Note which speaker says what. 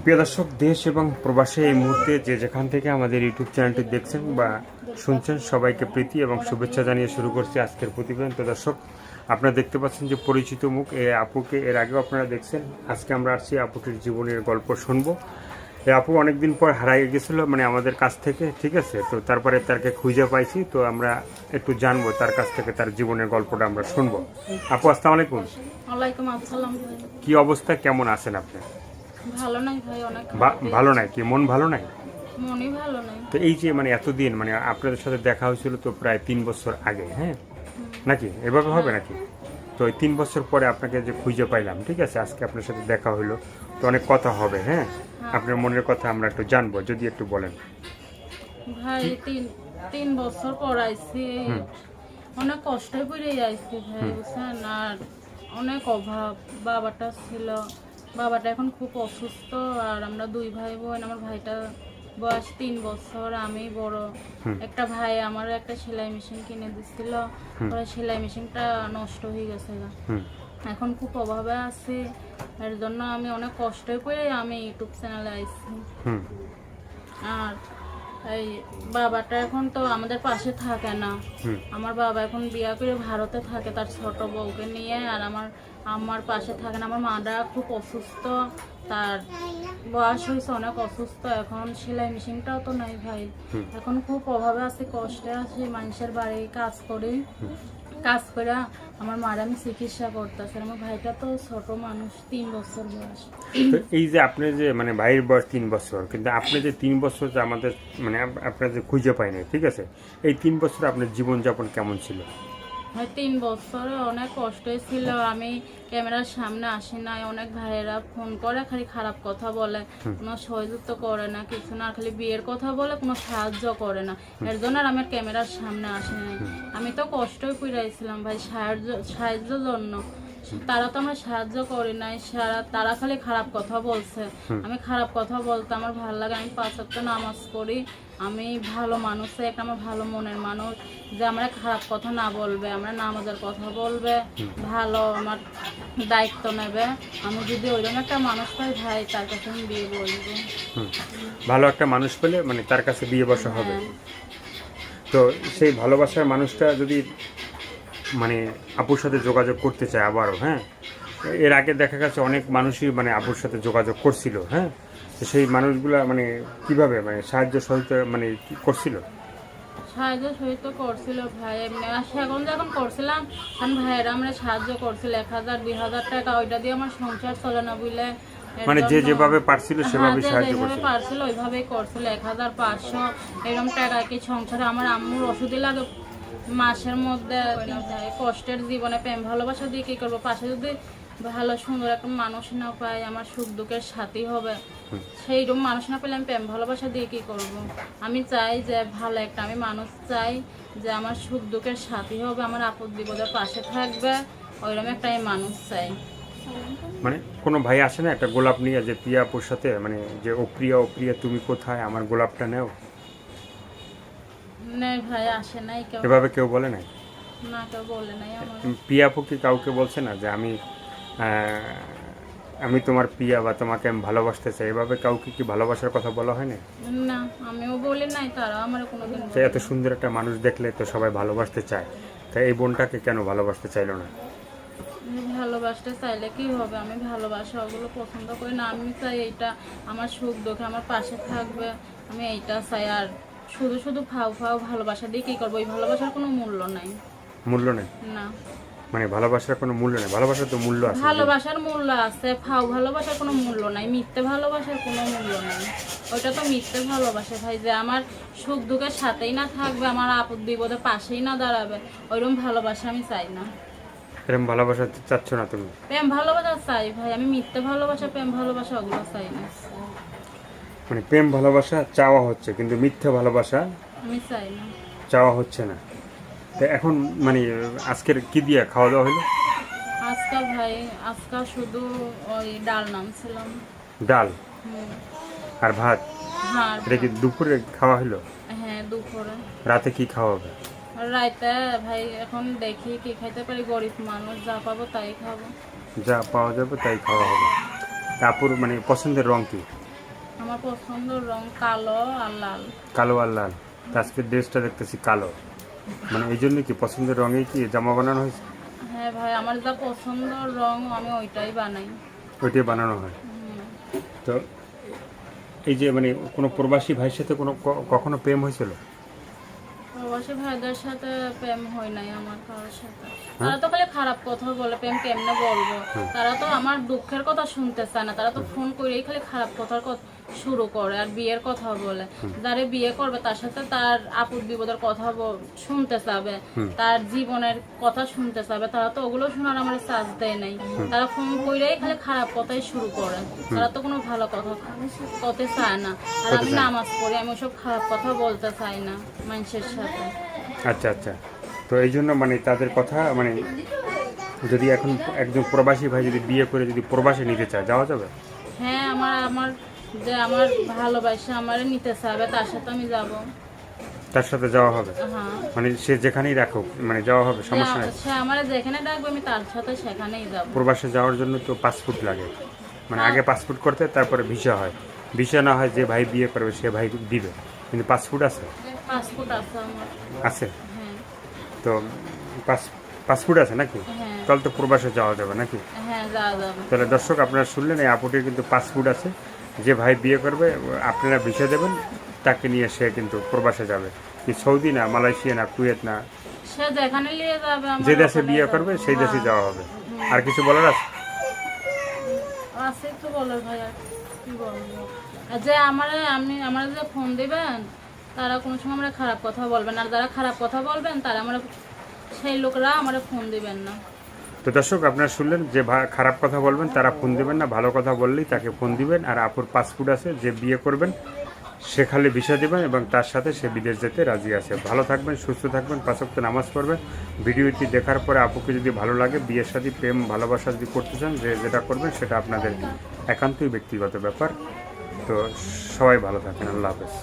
Speaker 1: প্রিয় দর্শক, দেশ এবং প্রবাসে এই মুহূর্তে যে যেখান থেকে আমাদের ইউটিউব চ্যানেলটি দেখছেন বা শুনছেন, সবাইকে প্রীতি এবং শুভেচ্ছা জানিয়ে শুরু করছি আজকের প্রতিবেদন। তো দর্শক, আপনারা দেখতে পাচ্ছেন যে পরিচিত মুখ এই আপুকে এর আগেও আপনারা দেখছেন। আজকে আমরা আসছি আপুটির জীবনের গল্প শুনবো। এই আপু অনেকদিন পর হারাই গেছিলো মানে আমাদের কাছ থেকে, ঠিক আছে। তো তারপরে তাকে খুঁজে পাইছি, তো আমরা একটু জানবো তার কাছ থেকে, তার জীবনের গল্পটা আমরা শুনবো। আপু, আসসালামু আলাইকুম।
Speaker 2: ওয়ালাইকুম আসসালাম ভাই।
Speaker 1: কি অবস্থা, কেমন আছেন আপনি?
Speaker 2: ভালো নাই ভাই, অনেক
Speaker 1: ভালো নাই? কি মন ভালো নাই?
Speaker 2: মনই ভালো নাই।
Speaker 1: তো এই যে মানে এতদিন মানে আপনাদের সাথে দেখা হয়েছিল তো প্রায় 3 বছর আগে, হ্যাঁ নাকি এভাবে হবে নাকি? তো এই 3 বছর পরে আপনাকে যে খুঁজে পাইলাম, ঠিক আছে, আজকে আপনার সাথে দেখা হইলো, তো অনেক কথা হবে। হ্যাঁ, আপনার মনের কথা আমরা একটু জানবো, যদি একটু বলেন।
Speaker 2: ভাই তিন বছর পর আইছি, অনেক কষ্টে পড়ে আইছি ভাই, বুঝছেন। আর অনেক অভাব, বাবাটা ছিল, বাবাটা এখন খুব অসুস্থ। আর আমরা দুই ভাই বোন, আমার ভাইটা বয়স 3 বছর, আমি বড়। একটা ভাই আমার একটা সেলাই মেশিন কিনে দিছিল, ওরা সেলাই মেশিনটা নষ্ট হয়ে গেছে। এখন খুব অভাবে আছি, এর জন্য আমি অনেক কষ্ট করে আমি ইউটিউব চ্যানেলে আইছি। আর এই বাবাটা এখন তো আমাদের পাশে থাকে না। আমার বাবা এখন বিয়ে করে ভারতে থাকে তার ছোট বউকে নিয়ে। আর আমার পাশে থাকে না। আমার মাটা খুব অসুস্থ, তার বয়স হয়েছে, অনেক অসুস্থ। এখন সেলাই মেশিনটাও তো নাই ভাই, এখন খুব অভাবে আছে, কষ্টে আছি। মানুষের বাড়ি কাজ করে আমার মার আমি চিকিৎসা করতেছি। আমার ভাইটা তো ছোট মানুষ, 3 বছর বয়স।
Speaker 1: তো এই যে আপনি যে মানে ভাইয়ের বয়স 3 বছর, কিন্তু আপনি যে 3 বছর যে আমাদের মানে আপনার যে খুঁজে পাই নাই, ঠিক আছে, এই 3 বছর আপনার জীবনযাপন কেমন ছিল?
Speaker 2: ভাই 3 বছরে অনেক কষ্টই ছিল। আমি ক্যামেরার সামনে আসি না, অনেক ভাইয়েরা ফোন করে খালি খারাপ কথা বলে, কোনো সহযোগিতা করে না, কিছু না, খালি বিয়ের কথা বলে, কোনো সাহায্য করে না। এর জন্য আর আমি ক্যামেরার সামনে আসি না। আমি তো কষ্টই পুরাইছিলাম ভাই, সাহায্যের জন্য। তারা তো আমার সাহায্য করে নাই, তারা খালি খারাপ কথা বলছে। আমি খারাপ কথা বলতে আমার ভালো লাগে, আমি 5 ওয়াক্ত নামাজ পড়ি, আমি ভালো মানুষ, একটা আমার ভালো মনের মানুষ, যে আমরা খারাপ কথা না বলবে, আমরা নামাজের কথা বলবে, ভালো আমার দায়িত্ব নেবে। আমি যদি ওইরকম একটা মানুষ পাই ভাই, তার কাছে আমি বিয়ে বলবো।
Speaker 1: ভালো একটা মানুষ পেলে মানে তার কাছে বিয়ে বসা হবে। তো সেই ভালোবাসার মানুষটা যদি মানে আপুর সাথে যোগাযোগ করতে চায় আবারও, হ্যাঁ, এর আগে দেখা গেছে অনেক মানুষই মানে আপুর সাথে যোগাযোগ করছিল, হ্যাঁ, তো সেই মানুষগুলা মানে কিভাবে মানে সাহায্য সহিত মানে কি করছিল?
Speaker 2: সাহায্য সহিত করছিল ভাই, এমনি এখন যখন করছিলাম তখন ভাইয়েরা আমরা সাহায্য করছিল, 1000-2000 টাকা, ওইটা দিয়ে আমার সংসার চলে না বুঝলে।
Speaker 1: মানে যে যেভাবে পারছিল সেভাবে সাহায্য
Speaker 2: যেভাবে
Speaker 1: করছিল।
Speaker 2: পারছিল ওইভাবেই করছিল। 1500 এরকম টাকা কি সংসারে। আমার আম্মুর ওষুধই লাগে মাসের মধ্যে। কষ্টের জীবনে প্রেম ভালোবাসা দিয়ে কি করবো, পাশে যদি ভালো সুন্দর একটা মানুষ না পাই, আমার সুখ দুঃখের সাথী হবে, সেইরকম মানুষ না পেলে আমি প্রেম ভালোবাসা দিয়ে কি করব। আমি চাই যে ভালো একটা আমি মানুষ চাই, যে আমার সুখ দুঃখের সাথী হবে, আমার আপদ বিপদের পাশে থাকবে, ওইরকম একটা আমি মানুষ চাই।
Speaker 1: মানে কোনো ভাই আসে না একটা গোলাপ নিয়ে যে প্রিয়া আপুর সাথে, মানে যে ও প্রিয়া তুমি কোথায়, আমার গোলাপটা নেও?
Speaker 2: না ভাই, আসে নাই কেউ,
Speaker 1: এভাবে কেউ বলে নাই?
Speaker 2: না কেউ বলে নাই আমার।
Speaker 1: প্রিয়া আপু কি কাউকে বলছে না যে আমি তোমার প্রিয়া বা তোমাকে আমি ভালোবাসতে চাই, এভাবে কাউকে কি ভালোবাসার কথা বলা হয় না?
Speaker 2: না, আমিও বলি নাই, তারা আমার কোনোদিন
Speaker 1: যে এত সুন্দর একটা মানুষ দেখলে তো সবাই ভালোবাসতে চায়, তাই এই বোনটাকে কেন ভালোবাসতে চাইলো না?
Speaker 2: ভালোবাসতে চাইলে কি হবে, আমি ভালোবাসা ওগুলো পছন্দ করি না। আমি চাই এইটা আমার সুখ দুঃখে আমার পাশে থাকবে, আমি এইটা চাই। আর শুধু শুধু ফাও ভালোবাসা দিয়ে কি করবো, এই ভালোবাসার কোনো মূল্য নাই।
Speaker 1: মূল্য নেই?
Speaker 2: না,
Speaker 1: মানে ভালোবাসার কোনো মূল্য নেই? ভালোবাসার তো মূল্য আছে।
Speaker 2: ভালোবাসার মূল্য আছে, ফাও ভালোবাসার কোনো মূল্য নাই, মিথ্যে ভালোবাসার কোনো মূল্য নাই। ওইটা তো মিথ্যে ভালোবাসা ভাই, যে আমার সুখ দুঃখের সাথেই না থাকবে, আমার আপদ বিপদে পাশেই না দাঁড়াবে, ওইরকম ভালোবাসা আমি চাই না।
Speaker 1: এরকম ভালোবাসা চাচ্ছ না তুমি?
Speaker 2: প্রেম ভালোবাসা চাই ভাই, আমি মিথ্যে ভালোবাসা প্রেম ভালোবাসা ওগুলো চাই না।
Speaker 1: মানে প্রেম ভালোবাসা চাওয়া হচ্ছে কিন্তু মিথ্যা ভালোবাসা
Speaker 2: আমি চাই না।
Speaker 1: চাওয়া হচ্ছে না। তো এখন মানে আজকের কি দিয়ে খাওয়া দাওয়া হলো?
Speaker 2: আজকাল ভাই, আজকাল শুধু ওই ডাল নামছিলাম।
Speaker 1: ডাল আর ভাত?
Speaker 2: হ্যাঁ,
Speaker 1: এটা কি দুপুরে খাওয়া হলো?
Speaker 2: হ্যাঁ দুপুরে।
Speaker 1: রাতে কি খাওয়া হবে?
Speaker 2: আর রাইতে ভাই এখন দেখি কি খাইতে পারি, গরিব মানুষ, যা পাবো তাই খাবো।
Speaker 1: যা পাওয়া যাবে তাই খাওয়া হবে। তারপর মানে পছন্দের রং কি?
Speaker 2: আমার পছন্দের রং কালো আর লাল।
Speaker 1: কালো আর লাল। তা আজকের ড্রেসটা দেখতেছি কালো, মানে এই জন্য কি পছন্দের রঙেই কি জামা বানানো হয়েছে?
Speaker 2: হ্যাঁ ভাই, আমার যা পছন্দের রং আমি ওইটাই বানাই।
Speaker 1: ওইটাই বানানো হয়।
Speaker 2: হুম।
Speaker 1: তো এই যে মানে কোনো প্রবাসী ভাইয়ের সাথে কোনো কখনো প্রেম হয়েছিল?
Speaker 2: প্রবাসী ভাইদের সাথে প্রেম হয় নাই আমার কারোর সাথে। তারা তো খালি খারাপ কথা বলে, প্রেম কেমনে বলবো? তারা তো আমার দুঃখের কথা শুনতে চায় না, তারা তো ফোন করেই খালি খারাপ কথার শুরু করে আর বিয়ের কথা বলে। যারে বিয়ে করবে তার সাথে তার আপদ বিপদের কথা শুনতে চাবে, তার জীবনের কথা শুনতে চাবে। তারা তো ওগুলো শোনার আমার চার্জ দেয় নাই, তারা ফোন করেই খালি খারাপ কথাই শুরু করে। তারা তো কোনো ভালো কথা করতে চায় না। আর আমি নামাজ পড়ি, আমি ওসব খারাপ কথা বলতে চাই না মানুষের সাথে।
Speaker 1: আচ্ছা আচ্ছা। তো এই জন্য মানে তাদের কথা মানে যদি এখন একজন প্রবাসী ভাই যদি বিয়ে করে যদি প্রবাসে নিতে চায়, যাওয়া যাবে?
Speaker 2: হ্যাঁ, আমার যে আমার ভালোবাসা আমারে নিতে চাবে তার সাথে আমি যাব।
Speaker 1: তার সাথে যাওয়া হবে,
Speaker 2: হ্যাঁ,
Speaker 1: মানে সে যেখানেই রাখুক মানে যাওয়া হবে, সমস্যা নেই।
Speaker 2: সে আমারে যেখানে ডাকবে আমি তার সাথে সেখানেই যাব।
Speaker 1: প্রবাসে যাওয়ার জন্য তো পাসপোর্ট লাগে, মানে আগে পাসপোর্ট করতে তারপরে ভিসা হয়। ভিসা না হয় যে ভাই বিয়ে করবে সে ভাই দিবে, কিন্তু পাসপোর্ট আছে?
Speaker 2: পাসপোর্ট আছে আমার।
Speaker 1: আছে।
Speaker 2: হ্যাঁ
Speaker 1: তো পাসপোর্ট আছে নাকি?
Speaker 2: হ্যাঁ
Speaker 1: তাহলে তো প্রবাসে যাওয়া যাবে নাকি?
Speaker 2: হ্যাঁ, যাওয়া যাবে।
Speaker 1: তাহলে দর্শক আপনারা শুনলেন, এই আপুটির কিন্তু পাসপোর্ট আছে। যে ভাই বিয়ে করবে আপনারা ভিসা দেবেন, তাকে নিয়ে সে কিন্তু প্রবাসে যাবে। কি সৌদি না, মালয়েশিয়া না, কুয়েত না,
Speaker 2: সে যেখানে নিয়ে যাবে
Speaker 1: যে দেশে বিয়ে করবে সেই দেশে যাওয়া হবে। আর কিছু বলার আছে?
Speaker 2: আছে তো বলো ভাই, আর কি বলবো? আর যে আমার যে ফোন দিবেন তারা কোনো সময় আমরা খারাপ কথা বলবেন, আর যারা খারাপ কথা বলবেন তারা আমরা সেই লোকরা আমারে ফোন দিবেন না।
Speaker 1: তো দর্শক আপনারা শুনলেন, যে খারাপ কথা বলবেন তারা ফোন দিবেন না, ভালো কথা বললেই তাকে ফোন দিবেন। আর আপুর পাসপোর্ট আছে, যে বিয়ে করবেন সে খালি ভিসা দেবেন এবং তার সাথে সে বিদেশ যেতে রাজি আছে। ভালো থাকবেন, সুস্থ থাকবেন, 5 ওয়াক্ত নামাজ পড়বেন। ভিডিওটি দেখার পরে আপুকে যদি ভালো লাগে, বিয়ের সাথে প্রেম ভালোবাসা যদি করতে চান, যেটা করবেন সেটা আপনাদের একান্তই ব্যক্তিগত ব্যাপার। তো সবাই ভালো থাকেন, আল্লাহ হাফেজ।